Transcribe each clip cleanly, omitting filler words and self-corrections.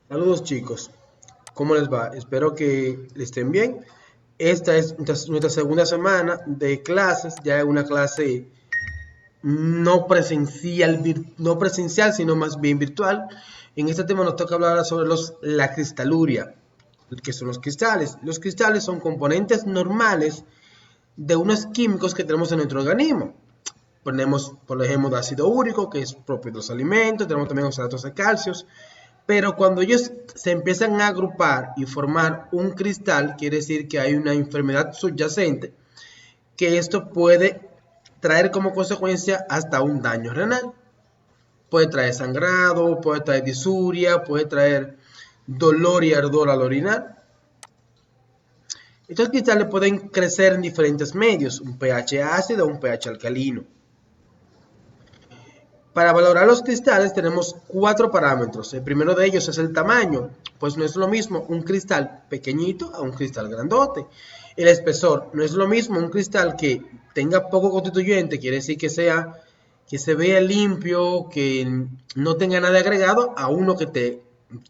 Saludos chicos, ¿cómo les va? Espero que estén bien. Esta es nuestra segunda semana de clases, ya es una clase no presencial, sino más bien virtual. En este tema nos toca hablar sobre la cristaluria, que son los cristales. Los cristales son componentes normales de unos químicos que tenemos en nuestro organismo. Ponemos, por ejemplo, ácido úrico, que es propio de los alimentos, tenemos también oxalatos de calcio. Pero cuando ellos se empiezan a agrupar y formar un cristal, quiere decir que hay una enfermedad subyacente, que esto puede traer como consecuencia hasta un daño renal. Puede traer sangrado, puede traer disuria, puede traer dolor y ardor al orinar. Estos cristales pueden crecer en diferentes medios, un pH ácido o un pH alcalino. Para valorar los cristales tenemos cuatro parámetros. El primero de ellos es el tamaño, pues no es lo mismo un cristal pequeñito a un cristal grandote. El espesor, no es lo mismo un cristal que tenga poco constituyente, quiere decir que se vea limpio, que no tenga nada agregado, a uno que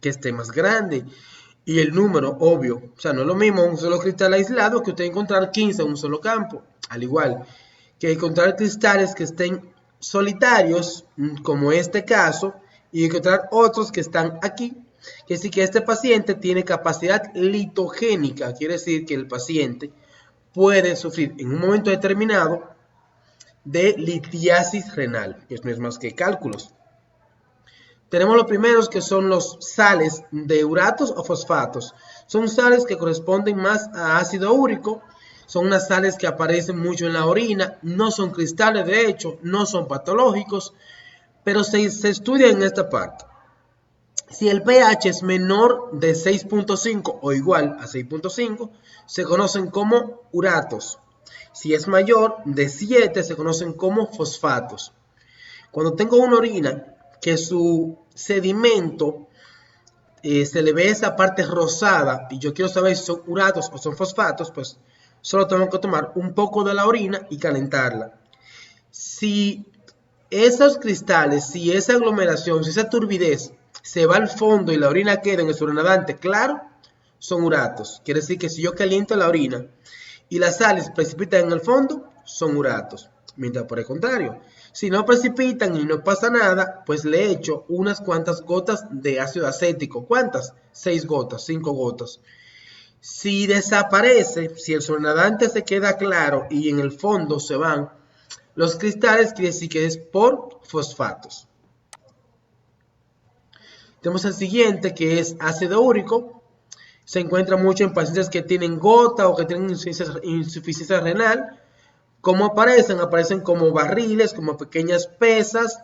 esté más grande. Y el número, obvio, o sea, no es lo mismo un solo cristal aislado que usted encontrar 15 en un solo campo. Al igual que encontrar cristales que estén solitarios, como este caso, y encontrar otros que están aquí, que sí que este paciente tiene capacidad litogénica, quiere decir que el paciente puede sufrir en un momento determinado de litiasis renal, que no es más que cálculos. Tenemos los primeros que son los sales de uratos o fosfatos. Son sales que corresponden más a ácido úrico. Son unas sales que aparecen mucho en la orina. No son cristales, de hecho, no son patológicos, pero se estudia en esta parte. Si el pH es menor de 6.5 o igual a 6.5, se conocen como uratos. Si es mayor de 7, se conocen como fosfatos. Cuando tengo una orina que su sedimento se le ve esa parte rosada y yo quiero saber si son uratos o son fosfatos, pues solo tengo que tomar un poco de la orina y calentarla. Si esos cristales, si esa aglomeración, si esa turbidez se va al fondo y la orina queda en el sobrenadante claro, son uratos. Quiere decir que si yo caliento la orina y las sales precipitan en el fondo, son uratos. Mientras por el contrario, si no precipitan y no pasa nada, pues le echo unas cuantas gotas de ácido acético. ¿Cuántas? 6 gotas, 5 gotas. Si desaparece, si el sobrenadante se queda claro y en el fondo se van los cristales, quiere decir que es por fosfatos. Tenemos el siguiente que es ácido úrico. Se encuentra mucho en pacientes que tienen gota o que tienen insuficiencia renal. ¿Cómo aparecen? Aparecen como barriles, como pequeñas pesas.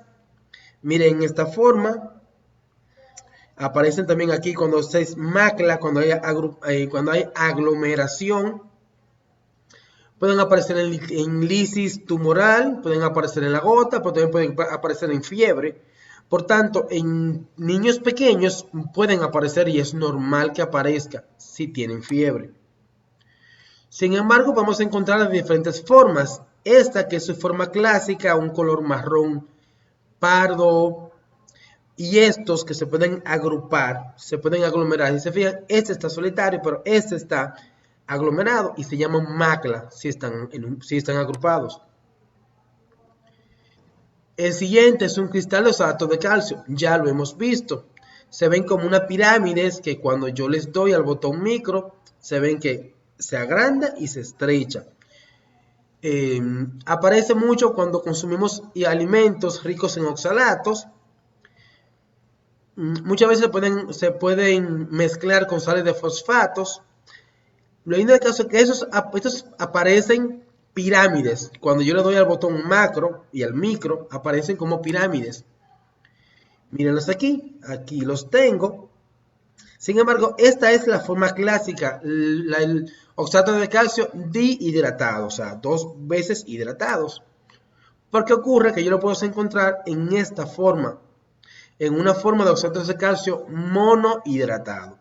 Miren esta forma. Aparecen también aquí cuando se macla, cuando hay aglomeración. Pueden aparecer en lisis tumoral, pueden aparecer en la gota, pero también pueden aparecer en fiebre. Por tanto, en niños pequeños pueden aparecer y es normal que aparezca si tienen fiebre. Sin embargo, vamos a encontrar de diferentes formas. Esta que es su forma clásica, un color marrón pardo, y estos que se pueden agrupar, se pueden aglomerar. Si se fijan, este está solitario, pero este está aglomerado y se llaman macla si están agrupados. El siguiente es un cristal de oxalato de calcio, ya lo hemos visto. Se ven como una pirámide que cuando yo les doy al botón micro, se ven que se agranda y se estrecha. Aparece mucho cuando consumimos alimentos ricos en oxalatos. Muchas veces se pueden mezclar con sales de fosfatos. Lo lindo del caso es que estos aparecen pirámides. Cuando yo le doy al botón macro y al micro, aparecen como pirámides. Mírenlos aquí, aquí los tengo. Sin embargo, esta es la forma clásica, el oxalato de calcio dihidratado, o sea, 2 veces hidratados. ¿Por qué ocurre que yo lo puedo encontrar en esta forma? En una forma de oxalato de calcio monohidratado.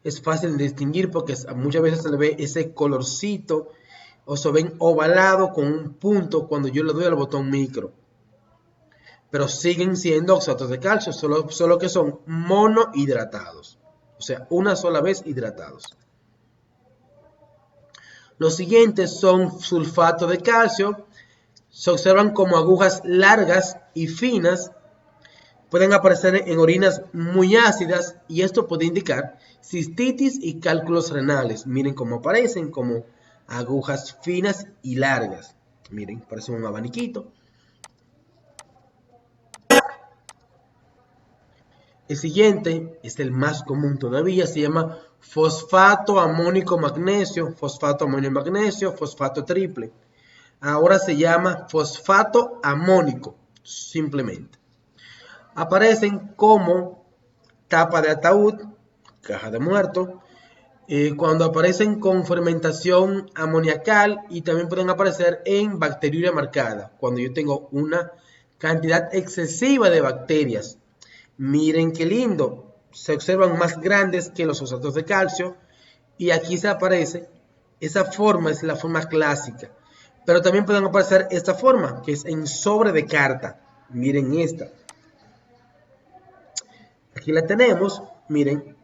Es fácil de distinguir porque muchas veces se le ve ese colorcito o se ven ovalado con un punto cuando yo le doy al botón micro. pero siguen siendo oxalatos de calcio, solo que son monohidratados, o sea, una sola vez hidratados. Los siguientes son sulfato de calcio, se observan como agujas largas y finas, pueden aparecer en orinas muy ácidas y esto puede indicar cistitis y cálculos renales. Miren cómo aparecen, como agujas finas y largas. Miren, parece un abaniquito. El siguiente es el más común todavía, se llama fosfato amónico magnesio, fosfato amonio magnesio, fosfato triple. Ahora se llama fosfato amónico, simplemente. Aparecen como tapa de ataúd, caja de muerto, cuando aparecen con fermentación amoniacal y también pueden aparecer en bacteriuria marcada, cuando yo tengo una cantidad excesiva de bacterias. Miren qué lindo, se observan más grandes que los oxalatos de calcio y aquí se aparece, esa forma es la forma clásica, pero también pueden aparecer esta forma que es en sobre de carta. Miren esta, aquí la tenemos, miren,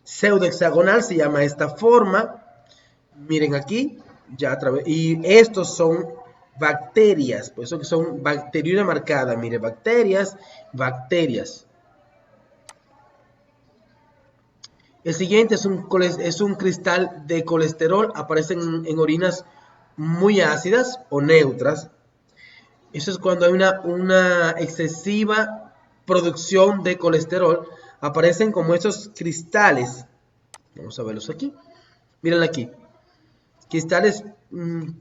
pseudohexagonal se llama esta forma, miren aquí, ya a través, y estos son bacterias, por eso que son bacteriuria marcada, miren, bacterias, bacterias. El siguiente es un cristal de colesterol, aparecen en orinas muy ácidas o neutras. Eso es cuando hay una excesiva producción de colesterol, aparecen como esos cristales. Vamos a verlos aquí. Miren aquí. Cristales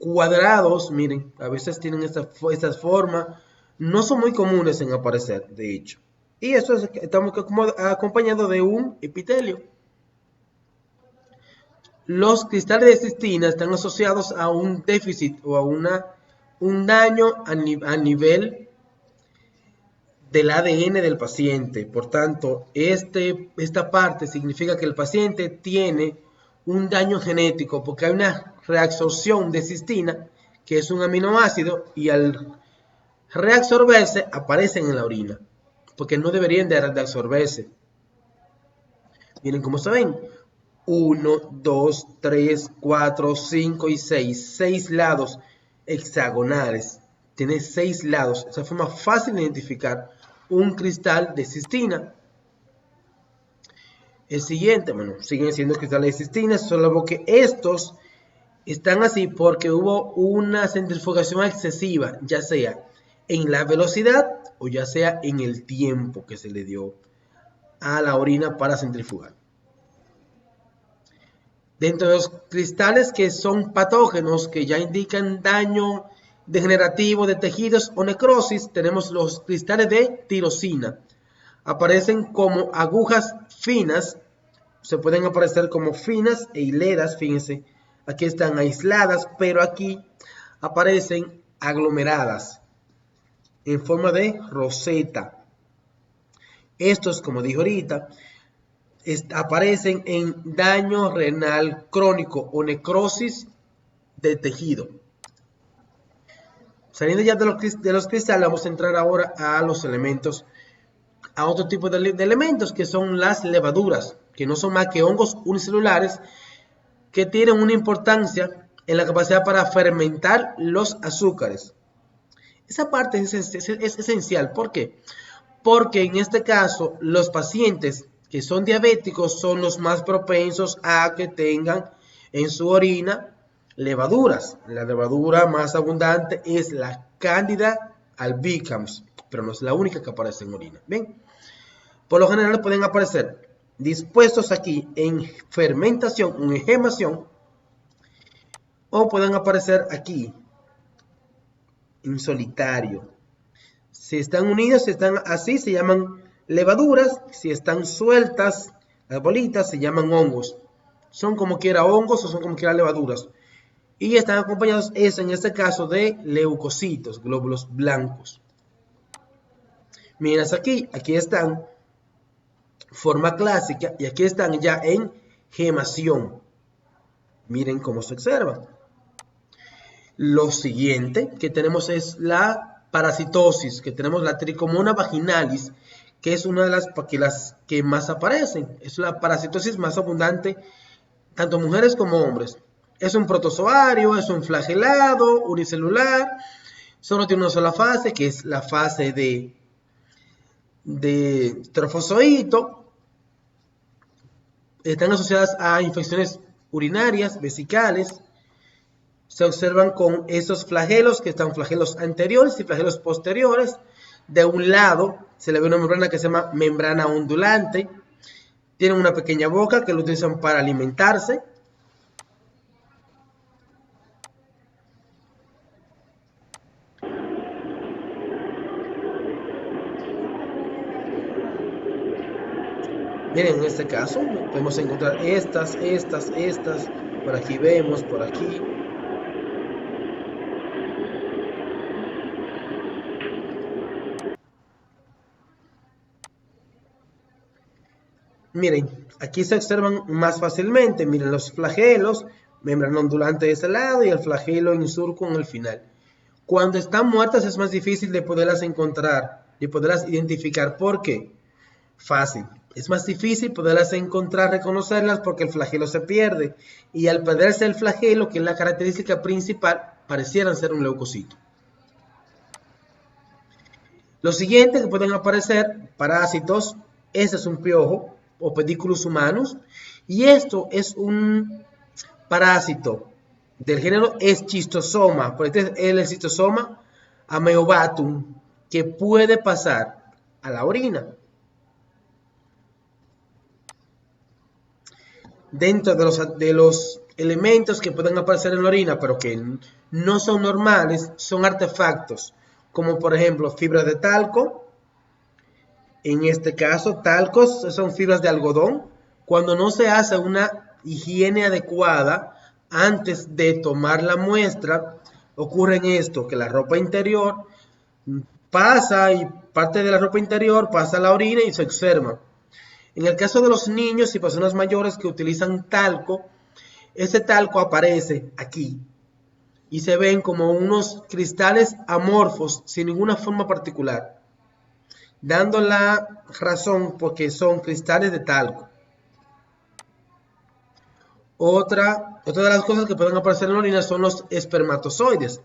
cuadrados, miren, a veces tienen esta forma. No son muy comunes en aparecer, de hecho. Y eso estamos acompañado de un epitelio. Los cristales de cistina están asociados a un déficit o a un daño a nivel del ADN del paciente. Por tanto, esta parte significa que el paciente tiene un daño genético porque hay una reabsorción de cistina, que es un aminoácido, y al reabsorberse aparecen en la orina, porque no deberían de absorberse. Miren cómo se ven. 1, 2, 3, 4, 5 y 6. 6 lados hexagonales. Tiene 6 lados. Esa forma fácil de identificar un cristal de cistina. El siguiente, bueno, siguen siendo cristales de cistina, solo que estos están así porque hubo una centrifugación excesiva, ya sea en la velocidad o ya sea en el tiempo que se le dio a la orina para centrifugar. Dentro de los cristales que son patógenos, que ya indican daño degenerativo de tejidos o necrosis, tenemos los cristales de tirosina. Aparecen como agujas finas, se pueden aparecer como finas e hileras, fíjense, aquí están aisladas, pero aquí aparecen aglomeradas en forma de roseta. Estos, como dije ahorita, aparecen en daño renal crónico o necrosis del tejido. Saliendo ya de los cristales, vamos a entrar ahora a los elementos, a otro tipo de elementos que son las levaduras, que no son más que hongos unicelulares que tienen una importancia en la capacidad para fermentar los azúcares. Esa parte es esencial. ¿Por qué? Porque en este caso los pacientes que son diabéticos son los más propensos a que tengan en su orina levaduras. La levadura más abundante es la Candida albicans, pero no es la única que aparece en orina. ¿Bien? Por lo general pueden aparecer dispuestos aquí en fermentación, en engemación, o pueden aparecer aquí en solitario. Si están unidos, si están así, se llaman levaduras. Si están sueltas, las bolitas, se llaman hongos. Son como quiera hongos o son como quiera levaduras. Y están acompañados, en este caso, de leucocitos, glóbulos blancos. Miren aquí están, forma clásica, y aquí están ya en gemación. Miren cómo se observa. Lo siguiente que tenemos es la parasitosis, que tenemos la tricomona vaginalis, que es una de las que más aparecen. Es la parasitosis más abundante, tanto mujeres como hombres. Es un protozoario, es un flagelado, unicelular, solo tiene una sola fase, que es la fase de trofozoito. Están asociadas a infecciones urinarias, vesicales. Se observan con esos flagelos, que están flagelos anteriores y flagelos posteriores. De un lado se le ve una membrana que se llama membrana ondulante. Tienen una pequeña boca que lo utilizan para alimentarse. Miren, en este caso podemos encontrar estas. Por aquí vemos, por aquí. Miren, aquí se observan más fácilmente. Miren los flagelos, membrana ondulante de ese lado y el flagelo en surco en el final. Cuando están muertas es más difícil de poderlas encontrar, de poderlas identificar. ¿Por qué? Fácil. Es más difícil poderlas encontrar, reconocerlas, porque el flagelo se pierde. Y al perderse el flagelo, que es la característica principal, parecieran ser un leucocito. Lo siguiente que pueden aparecer, parásitos. Ese es un piojo o pedículos humanos. Y esto es un parásito del género Schistosoma. Por este es el Schistosoma ameobatum, que puede pasar a la orina. Dentro de los elementos que pueden aparecer en la orina, pero que no son normales, son artefactos, como por ejemplo fibras de talco. En este caso, talcos son fibras de algodón. Cuando no se hace una higiene adecuada antes de tomar la muestra, ocurre esto, que la ropa interior pasa y parte de la ropa interior pasa a la orina y se observa. En el caso de los niños y personas mayores que utilizan talco, ese talco aparece aquí y se ven como unos cristales amorfos sin ninguna forma particular, dando la razón porque son cristales de talco. Otra de las cosas que pueden aparecer en la orina son los espermatozoides.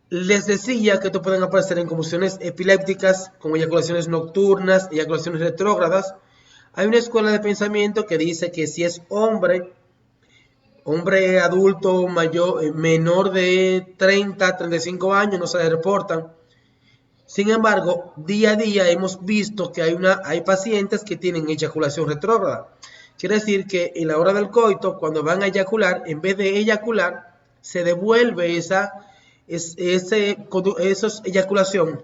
Les decía que esto pueden aparecer en convulsiones epilépticas, con eyaculaciones nocturnas, eyaculaciones retrógradas. Hay una escuela de pensamiento que dice que si es hombre adulto mayor, menor de 30, 35 años, no se le reportan. Sin embargo, día a día hemos visto que hay pacientes que tienen eyaculación retrógrada. Quiere decir que en la hora del coito, cuando van a eyacular, en vez de eyacular, se devuelve esa eyaculación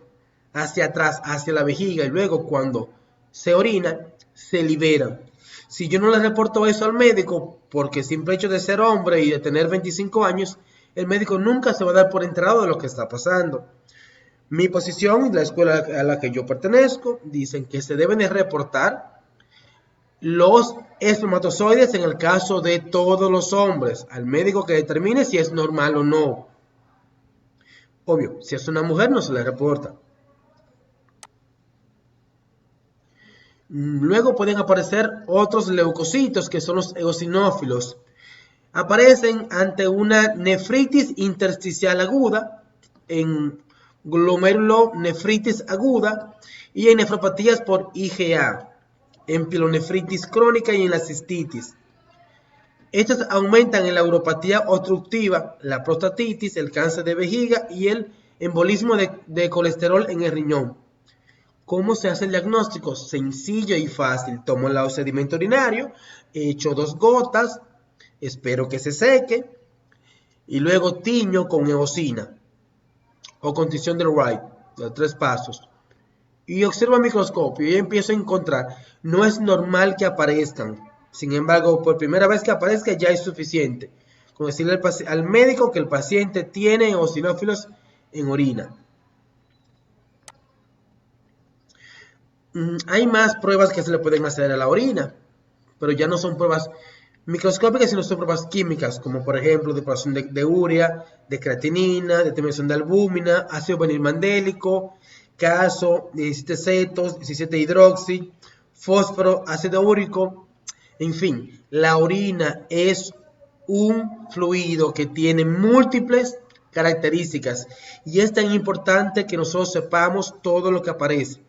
hacia atrás, hacia la vejiga, y luego cuando se orina, se liberan. Si yo no le reporto eso al médico, porque simple hecho de ser hombre y de tener 25 años, el médico nunca se va a dar por enterado de lo que está pasando. Mi posición y la escuela a la que yo pertenezco dicen que se deben de reportar los espermatozoides en el caso de todos los hombres al médico que determine si es normal o no. Obvio, si es una mujer no se le reporta. Luego pueden aparecer otros leucocitos que son los eosinófilos. Aparecen ante una nefritis intersticial aguda, en glomerulonefritis aguda y en nefropatías por IgA, en pilonefritis crónica y en la cistitis. Estas aumentan en la uropatía obstructiva, la prostatitis, el cáncer de vejiga y el embolismo de colesterol en el riñón. ¿Cómo se hace el diagnóstico? Sencillo y fácil. Tomo el sedimento urinario, echo 2 gotas, espero que se seque y luego tiño con eosina o con tinción de Wright, los 3 pasos. Y observo al microscopio y empiezo a encontrar. No es normal que aparezcan. Sin embargo, por primera vez que aparezca ya es suficiente. Con decirle al médico que el paciente tiene eosinófilos en orina. Hay más pruebas que se le pueden hacer a la orina, pero ya no son pruebas microscópicas y no son pruebas químicas, como por ejemplo depuración de urea, de creatinina, determinación de albúmina, ácido vanilmandélico, caso, 17 cetos, 17 hidroxi, fósforo, ácido úrico, en fin, la orina es un fluido que tiene múltiples características y es tan importante que nosotros sepamos todo lo que aparece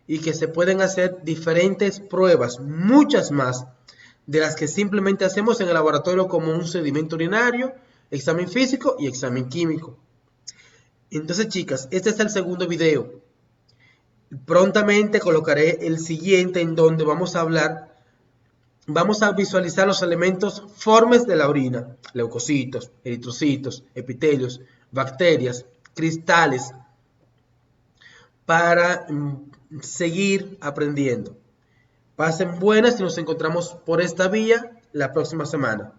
y que se pueden hacer diferentes pruebas, muchas más de las que simplemente hacemos en el laboratorio como un sedimento urinario, examen físico y examen químico. Entonces, chicas, este es el segundo video. Prontamente colocaré el siguiente en donde vamos a visualizar los elementos formes de la orina, leucocitos, eritrocitos, epitelios, bacterias, cristales, para seguir aprendiendo. Pasen buenas y nos encontramos por esta vía la próxima semana.